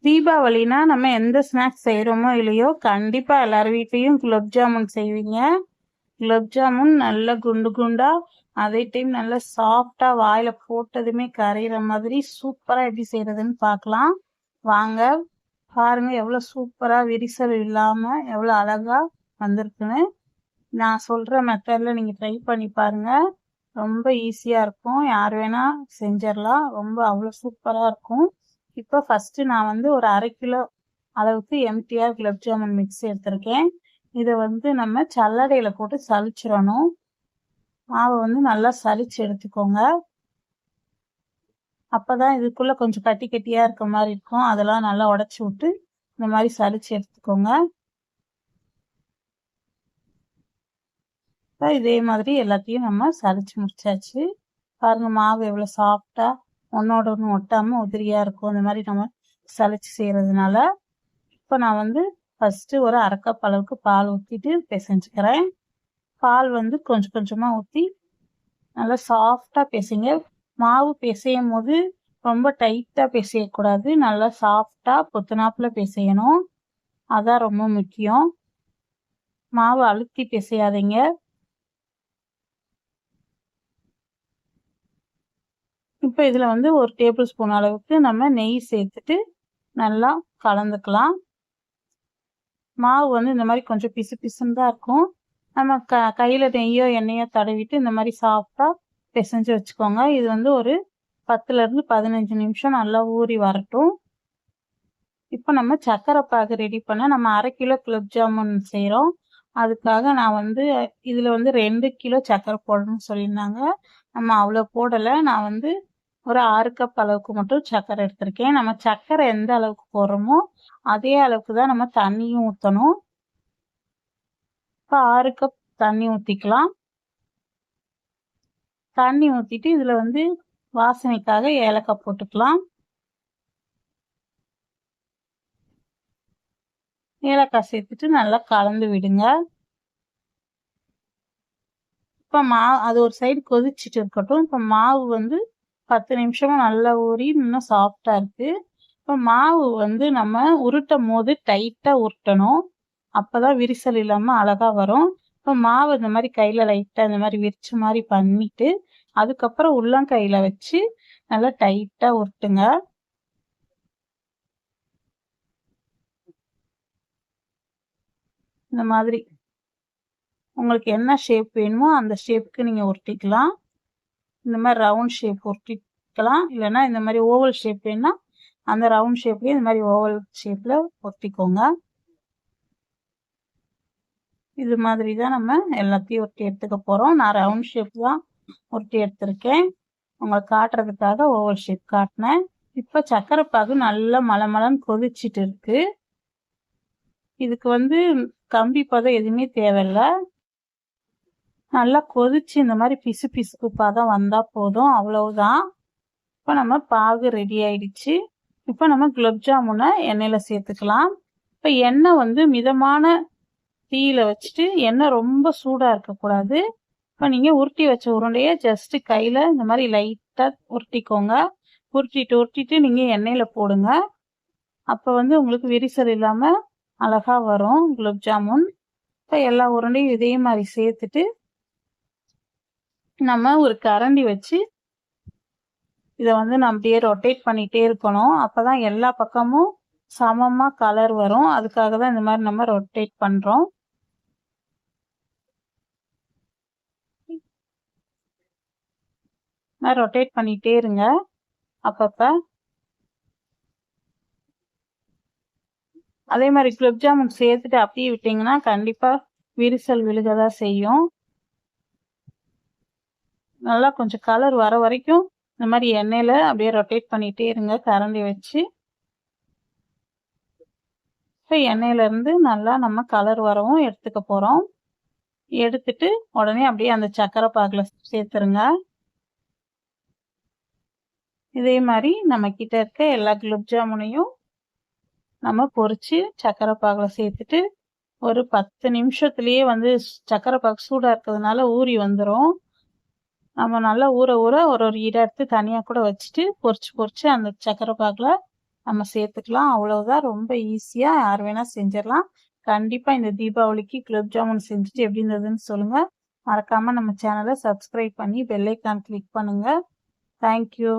தீபாவளினா நம்ம எந்த ஸ்நாக்ஸ் செய்கிறோமோ இல்லையோ கண்டிப்பாக எல்லார் வீட்லேயும் குலோப் ஜாமுன் செய்வீங்க. குலோப் ஜாமுன் நல்லா குண்டு குண்டா அதே டைம் நல்லா சாஃப்டாக வாயில் போட்டதுமே கரையிற மாதிரி சூப்பராக எப்படி செய்கிறதுன்னு பார்க்கலாம் வாங்க. பாருங்கள் எவ்வளோ சூப்பராக விரிசல் இல்லாமல் எவ்வளோ அழகாக வந்திருக்குன்னு. நான் சொல்கிற மெத்தடில் நீங்கள் ட்ரை பண்ணி பாருங்கள். ரொம்ப ஈஸியாக இருக்கும், யார் வேணால் செஞ்சிடலாம். ரொம்ப அவ்வளோ சூப்பராக இருக்கும். இப்போ ஃபஸ்ட்டு நான் வந்து ஒரு 1/2 கிலோ அளவுக்கு எம்டிஆர் குலோப் ஜாமுன் மிக்ஸ் எடுத்திருக்கேன். இதை வந்து நம்ம சல்லடையில் போட்டு சலிச்சிடணும். மாவை வந்து நல்லா சலிச்சு எடுத்துக்கோங்க. அப்போ தான் இதுக்குள்ளே கொஞ்சம் கட்டி கட்டியாக இருக்க மாதிரி இருக்கும். அதெல்லாம் நல்லா உடச்சி விட்டு இந்த மாதிரி சலிச்சு எடுத்துக்கோங்க. இதே மாதிரி எல்லாத்தையும் நம்ம சலிச்சு முடிச்சாச்சு. பாருங்கள் மாவு எவ்வளோ சாஃப்டாக ஒன்றோட ஒன்று ஒட்டாமல் உதிரியாக இருக்கும் இந்த மாதிரி நம்ம சலிச்சு செய்கிறதுனால. இப்போ நான் வந்து ஃபஸ்ட்டு ஒரு 1/2 கப் அளவுக்கு பால் ஊற்றிட்டு பிசைஞ்சுக்கிறேன். பால் வந்து கொஞ்சம் கொஞ்சமாக ஊற்றி நல்லா சாஃப்டாக பிசைங்க. மாவு பிசையும் போது ரொம்ப டைட்டாக பிசையக்கூடாது, நல்லா சாஃப்டாக பொத்துனாப்பில் பிசையணும். அதான் ரொம்ப முக்கியம். மாவு அழுத்தி பிசையாதீங்க. இப்போ இதில் வந்து 1 டேபிள் ஸ்பூன் அளவுக்கு நம்ம நெய் சேர்த்துட்டு நல்லா கலந்துக்கலாம். மாவு வந்து இந்த மாதிரி கொஞ்சம் பிசு பிசுன்னு தான் இருக்கும். நம்ம கையில் நெய்யோ எண்ணெயோ தடவிட்டு இந்த மாதிரி சாஃப்டாக பிசைஞ்சு வச்சுக்கோங்க. இது வந்து ஒரு 10லேருந்து 15 நிமிஷம் நல்லா ஊறி வரட்டும். இப்போ நம்ம சர்க்கரை பாகு ரெடி பண்ண நம்ம 1/2 கிலோ குலோப் ஜாமுன் செய்கிறோம். அதுக்காக நான் வந்து இதில் வந்து 2 கிலோ சர்க்கரை போடணும்னு சொல்லியிருந்தாங்க. நம்ம அவ்வளோ போடலை. நான் வந்து ஒரு 6 கப் அளவுக்கு மட்டும் சர்க்கரை எடுத்திருக்கேன். நம்ம சர்க்கரை எந்த அளவுக்கு போடுறோமோ அதே அளவுக்கு தான் நம்ம தண்ணியும் ஊற்றணும். இப்போ 6 கப் தண்ணி ஊற்றிக்கலாம். தண்ணி ஊற்றிட்டு இதில் வந்து வாசனைக்காக ஏலக்காய் போட்டுக்கலாம். ஏலக்காய் சேர்த்துட்டு நல்லா கலந்து விடுங்க. இப்போ அது ஒரு சைடு கொதிச்சுட்டு இருக்கட்டும். இப்போ மாவு வந்து 10 நிமிஷமாக நல்லா ஊறி இன்னும் சாஃப்டாக இருக்குது. இப்போ மாவு வந்து நம்ம உருட்டும் போது டைட்டாக உருட்டணும். அப்போ தான் விரிசல் இல்லாமல் அழகாக வரும். இப்போ மாவு இந்த மாதிரி கையில் லைட்டாக இந்த மாதிரி விரிச்ச மாதிரி பண்ணிவிட்டு அதுக்கப்புறம் உள்ளங்கையில் வச்சு நல்லா டைட்டாக உருட்டுங்க. இந்த மாதிரி உங்களுக்கு என்ன ஷேப் வேணுமோ அந்த ஷேப்புக்கு நீங்கள் உருட்டிக்கலாம். இந்த மாதிரி ரவுண்ட் ஷேப் உருட்டிக்கலாம். இல்லைன்னா இந்த மாதிரி ஓவல் ஷேப் வேணுன்னா அந்த ரவுண்ட் ஷேப்லேயே இந்த மாதிரி ஓவல் ஷேப்பில் உருட்டிக்கோங்க. இது மாதிரி தான் நம்ம எல்லாத்தையும் உருட்டி எடுத்துக்க போகிறோம். நான் ரவுண்ட் ஷேப் தான் உருட்டி எடுத்திருக்கேன். உங்களுக்கு காட்டுறதுக்காக ஓவல் ஷேப் காட்டினேன். இப்போ சர்க்கரை பாகு நல்லா மலமலன்னு கொதிச்சுட்டு இருக்கு. இதுக்கு வந்து கம்பி பதம் எதுவுமே தேவையில்லை. நல்லா கொதிச்சு இந்த மாதிரி பிசு பிசுப்பு பதம் வந்தால் போதும், அவ்வளவுதான். இப்போ நம்ம பாகு ரெடி ஆயிடுச்சு. இப்போ நம்ம குலோப் ஜாமுனை எண்ணெயில் சேர்த்துக்கலாம். இப்போ எண்ணெய் வந்து மிதமான தீயில வச்சுட்டு எண்ணெய் ரொம்ப சூடாக இருக்கக்கூடாது. இப்போ நீங்கள் உருட்டி வச்ச உருண்டையை ஜஸ்ட்டு கையில் இந்த மாதிரி லைட்டாக உருட்டிக்கோங்க. உருட்டிட்டு நீங்கள் எண்ணெயில் போடுங்க. அப்போ வந்து உங்களுக்கு விரிசல் இல்லாமல் அழகாக வரும் குலோப் ஜாமுன். இப்போ எல்லா உருண்டையும் இதே மாதிரி சேர்த்துட்டு நம்ம ஒரு கரண்டி வச்சு இதை வந்து நம்ம அப்படியே ரொட்டேட் பண்ணிகிட்டே இருக்கணும். அப்போ தான் எல்லா பக்கமும் சமமாக கலர் வரும். அதுக்காக தான் இந்த மாதிரி நம்ம ரொட்டேட் பண்ணுறோம். நான் ரொட்டேட் பண்ணிகிட்டே இருங்க அப்பப்போ. அதே மாதிரி குலோப் ஜாமுன் சேர்த்துட்டு அப்படியே விட்டிங்கன்னா கண்டிப்பாக விரிசல் விழுகதான் செய்யும். நல்லா கொஞ்சம் கலர் வர வரைக்கும் இந்த மாதிரி எண்ணெயில் அப்படியே ரொட்டேட் பண்ணிகிட்டே இருங்க கரண்டி வச்சு. இப்போ எண்ணெயிலேருந்து நல்லா நம்ம கலர் வரவும் எடுத்துக்க போகிறோம். எடுத்துட்டு உடனே அப்படியே அந்த சர்க்கரை பாகில் சேர்த்துருங்க. இதே மாதிரி நம்ம கிட்ட இருக்க எல்லா குலோப் ஜாமுனையும் நம்ம பொரிச்சு சர்க்கரை பாகில் சேர்த்துட்டு ஒரு 10 நிமிஷத்துலேயே வந்து சர்க்கரை பாகு சூடாக இருக்கிறதுனால ஊறி வந்துடும். நம்ம நல்லா ஊற ஊற ஒரு இதை எடுத்து தனியாக கூட வச்சுட்டு பொரிச்சு அந்த சர்க்கரை பாகில் நம்ம சேர்த்துக்கலாம். அவ்வளவுதான். ரொம்ப ஈஸியா யார் வேணா செஞ்சிடலாம். கண்டிப்பா இந்த தீபாவளிக்கு குலோப் ஜாமுன் செஞ்சுட்டு எப்படி இருந்ததுன்னு சொல்லுங்க. மறக்காம நம்ம சேனலை சப்ஸ்கிரைப் பண்ணி பெல் ஐக்கான் கிளிக் பண்ணுங்க. தேங்க்யூ.